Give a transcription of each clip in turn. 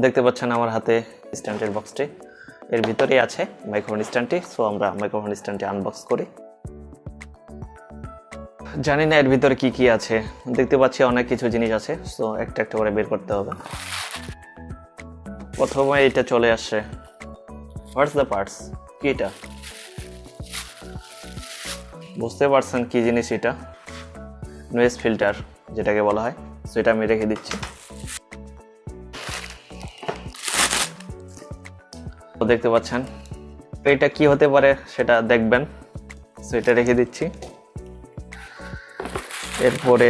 দেখতে পাচ্ছেন আমার হাতে স্ট্যান্ডের বক্সটি, এর ভিতরেই আছে মাইক্রোফোন স্ট্যান্ডটি। সো আমরা মাইক্রোফোন স্ট্যান্ডটি আনবক্স করি। জানি না এর ভিতরে কি কি আছে, দেখতে পাচ্ছি অনেক কিছু জিনিস আছে। সো একটা একটা করে বের করতে হবে। প্রথমে এটা চলে আসছে, হোয়াটস দ্য পার্টস, কি এটা বুঝতে পারছেন কি জিনিস? এটা নয়েজ ফিল্টার যেটাকে বলা হয়। সো এটা আমি রেখে দিচ্ছি। দেখতে পাচ্ছেন এটা কি হতে পারে সেটা দেখবেন। সো এটা রেখে দিচ্ছি। এরপরে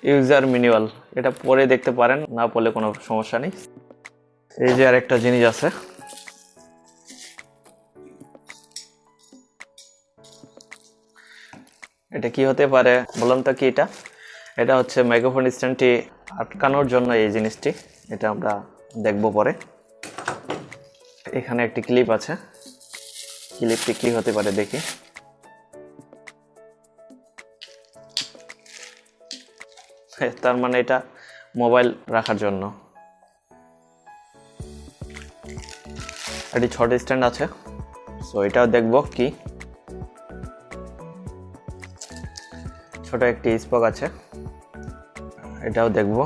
ইউজার ম্যানুয়াল, এটা পরে দেখতে পারেন, না পড়লে কোনো সমস্যা নেই। এই যে আরেকটা জিনিস আছে, এটা কি হতে পারে বললাম তো? কি এটা? এটা হচ্ছে মাইক্রোফোন স্ট্যান্ডটি আটকানোর জন্য এই জিনিসটি, এটা আমরা দেখব পরে। এখানে একটি ক্লিপ আছে, ক্লিপটি কি হতে পারে দেখি। তার মানে এটা মোবাইল রাখার জন্য। একটি ছোট স্ট্যান্ড আছে। সো এটাও দেখব কি। ছোট একটি স্পক আছে, এটাও দেখব।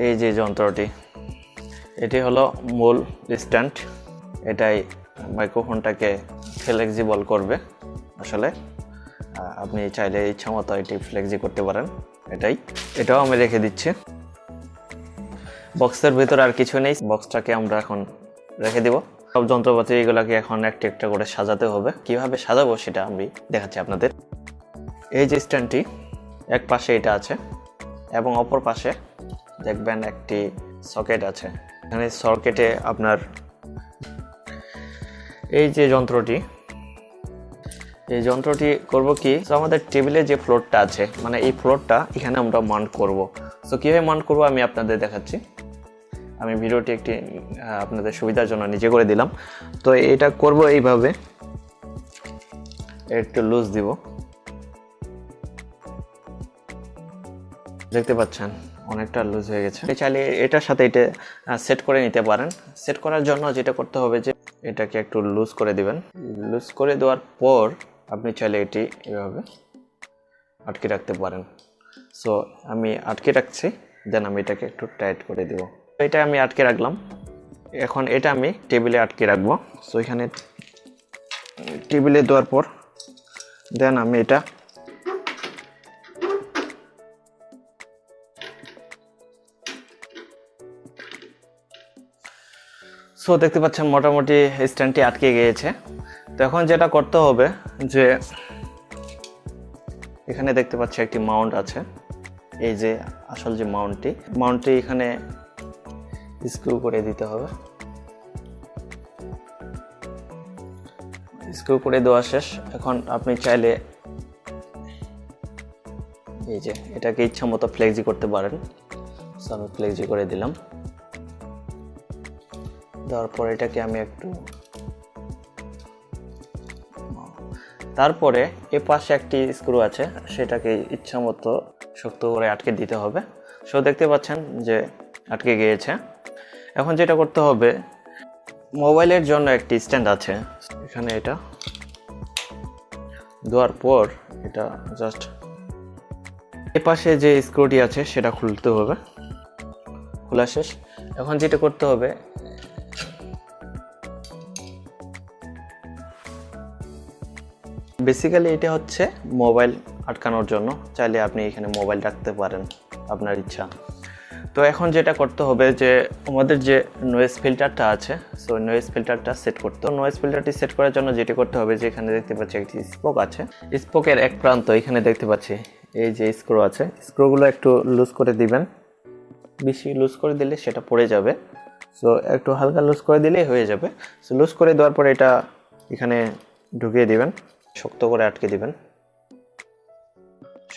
এই যে যন্ত্রটি, এটি হলো মূল স্ট্যান্ড। এটাই মাইক্রোফোনটাকে ফ্লেক্সিবল করবে। আসলে আপনি চাইলে ইচ্ছা মতো এটি ফ্লেক্সি করতে পারেন। এটাও আমি রেখে দিচ্ছি। বক্সের ভিতরে আর কিছু নেই, বক্সটাকে আমরা এখন রেখে দিব। সব যন্ত্রপাতি এগুলোকে এখন একটা একটা করে সাজাতে হবে। কিভাবে সাজাবো সেটা আমি দেখাচ্ছি আপনাদের। এই যে স্ট্যান্ডটি, এক পাশে এটা আছে এবং অপর পাশে দেখবেন একটি সকেট আছে। এখানে সকেটে আপনার এই যে যন্ত্রটি, এই যন্ত্রটি করব কি, তো আমাদের টেবিলে যে ফ্লোরটা আছে, মানে এই ফ্লোরটা এখানে আমরা মাউন্ট করব। সো কীভাবে মাউন্ট করবো আমি আপনাদের দেখাচ্ছি। আমি ভিডিওটি একটি আপনাদের সুবিধার জন্য নিজে করে দিলাম। তো এটা করব এইভাবে, একটু লুজ দিব। দেখতে পাচ্ছেন অনেকটা লুজ হয়ে গেছে। চাইলে এটার সাথে এটা সেট করে নিতে পারেন। সেট করার জন্য যেটা করতে হবে যে এটাকে একটু লুজ করে দিবেন। লুজ করে দেওয়ার পর আপনি চাইলে এটি এভাবে আটকে রাখতে পারেন। সো আমি আটকে রাখছি, দেন আমি এটাকে একটু টাইট করে দেব। এটা আমি আটকে রাখলাম। এখন এটা আমি টেবিলে আটকে রাখবো। সো এখানে টেবিলে দেওয়ার পর দেন আমি এটা সো দেখতে পাচ্ছেন মোটামুটি স্ট্যান্ডটি আটকে গিয়েছে। তো এখন যেটা করতে হবে যে এখানে দেখতে পাচ্ছি একটি মাউন্ট আছে। এই যে আসল যে মাউন্টটি এখানে স্ক্রু করে দিতে হবে। স্ক্রু করে দেওয়া শেষ। এখন আপনি চাইলে এই যে এটাকে ইচ্ছা মতো ফ্লেক্সি করতে পারেন। সো আমি ফ্লেক্সি করে দিলাম। দেওয়ার পর এটাকে আমি একটু, তারপরে এ পাশে একটি স্ক্রু আছে, সেটাকে ইচ্ছা মতো শক্ত করে আটকে দিতে হবে। সো দেখতে পাচ্ছেন যে আটকে গিয়েছে। এখন যেটা করতে হবে, মোবাইলের জন্য একটি স্ট্যান্ড আছে এখানে, এটা দেওয়ার পর এটা জাস্ট এ পাশে যে স্ক্রুটি আছে সেটা খুলতে হবে। খোলা শেষ। এখন যেটা করতে হবে, বেসিক্যালি এটা হচ্ছে মোবাইল আটকানোর জন্য। চাইলে আপনি এখানে মোবাইল রাখতে পারেন আপনার ইচ্ছা। তো এখন যেটা করতে হবে যে আমাদের যে নয়েজ ফিল্টারটা আছে, সো নয়েজ ফিল্টারটা সেট করতে হবে। নয়েজ ফিল্টারটি সেট করার জন্য যেটি করতে হবে যে এখানে দেখতে পাচ্ছি একটি স্পোক আছে। স্পোকের এক প্রান্ত এখানে দেখতে পাচ্ছি এই যে স্ক্রু আছে, স্ক্রুগুলো একটু লুজ করে দিবেন। বেশি লুজ করে দিলে সেটা পড়ে যাবে। সো একটু হালকা লুজ করে দিলেই হয়ে যাবে। সো লুজ করে দেওয়ার পরে এটা এখানে ঢুকিয়ে দিবেন, শক্ত করে আটকে দিবেন।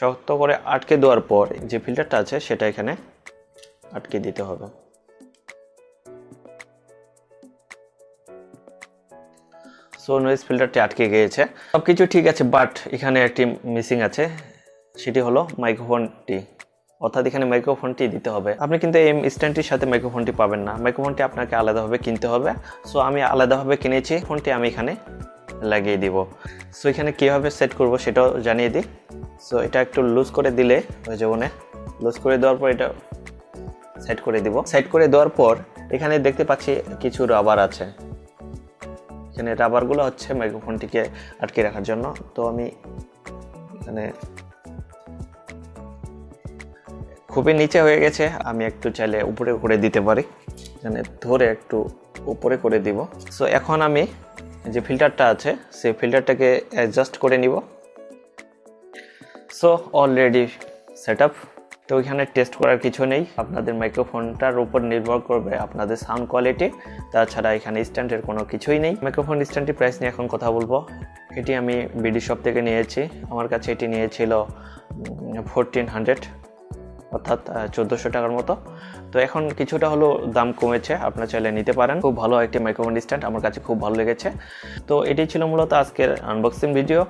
শক্ত করে আটকে দেওয়ার পর যে ফিল্টারটা আছে সেটা এখানে আটকে দিতে হবে। সো নয়েজ ফিল্টারটি আটকে গিয়েছে। সব কিছু ঠিক আছে, বাট এখানে একটি মিসিং আছে, সেটি হলো মাইক্রোফোনটি, অর্থাৎ এখানে মাইক্রোফোনটি দিতে হবে। আপনি কিন্তু এই স্ট্যান্ডটির সাথে মাইক্রোফোনটি পাবেন না, মাইক্রোফোনটি আপনাকে আলাদাভাবে কিনতে হবে। সো আমি আলাদাভাবে কিনেছি, ফোনটি আমি এখানে লাগিয়ে দিব। সো এখানে কীভাবে সেট করব সেটাও জানিয়ে দিই। সো এটা একটু লুজ করে দিলে হয়ে যাবে না, লুজ করে দেওয়ার পর এটা সেট করে দিব। সেট করে দেওয়ার পর এখানে দেখতে পাচ্ছি কিছু রাবার আছে, এখানে রাবারগুলো হচ্ছে মাইক্রোফোনটিকে আটকে রাখার জন্য। তো আমি এখানে খুবই নিচে হয়ে গেছে, আমি একটু চাইলে উপরে করে দিতে পারি, এখানে ধরে একটু উপরে করে দিব। সো এখন আমি যে ফিল্টারটা আছে সেই ফিল্টারটাকে অ্যাডজাস্ট করে নিব। So already set up. তো এখানে টেস্ট করার কিছু নেই, আপনাদের মাইক্রোফোনটার উপর নির্ভর করবে আপনাদের সাউন্ড কোয়ালিটি, তাছাড়া এখানে স্ট্যান্ডের কোনো কিছুই নেই। মাইক্রোফোন স্ট্যান্ডটির প্রাইস নিয়ে এখন কথা বলবো। এটি আমি বিডি শপ থেকে নিয়েছি, আমার কাছে এটি নিয়েছিল 1400, অর্থাৎ 1400 টাকার মতো। তো এখন কিছুটা হলো দাম কমেছে, আপনারা চাইলে নিতে পারেন। খুব ভালো একটি মাইক্রোফোন স্ট্যান্ড, আমার কাছে খুব ভালো লেগেছে। তো এটি ছিল মূলত আজকের আনবক্সিং ভিডিও।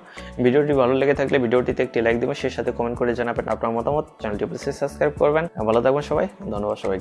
ভিডিওটি ভালো লেগে থাকলে ভিডিওটিতে একটি লাইক দেবেন, সেই সাথে কমেন্ট করে জানাবেন আপনার মতামত। চ্যানেলটি প্লিজ সাবস্ক্রাইব করবেন। ভালো থাকবেন সবাই, ধন্যবাদ সবাইকে।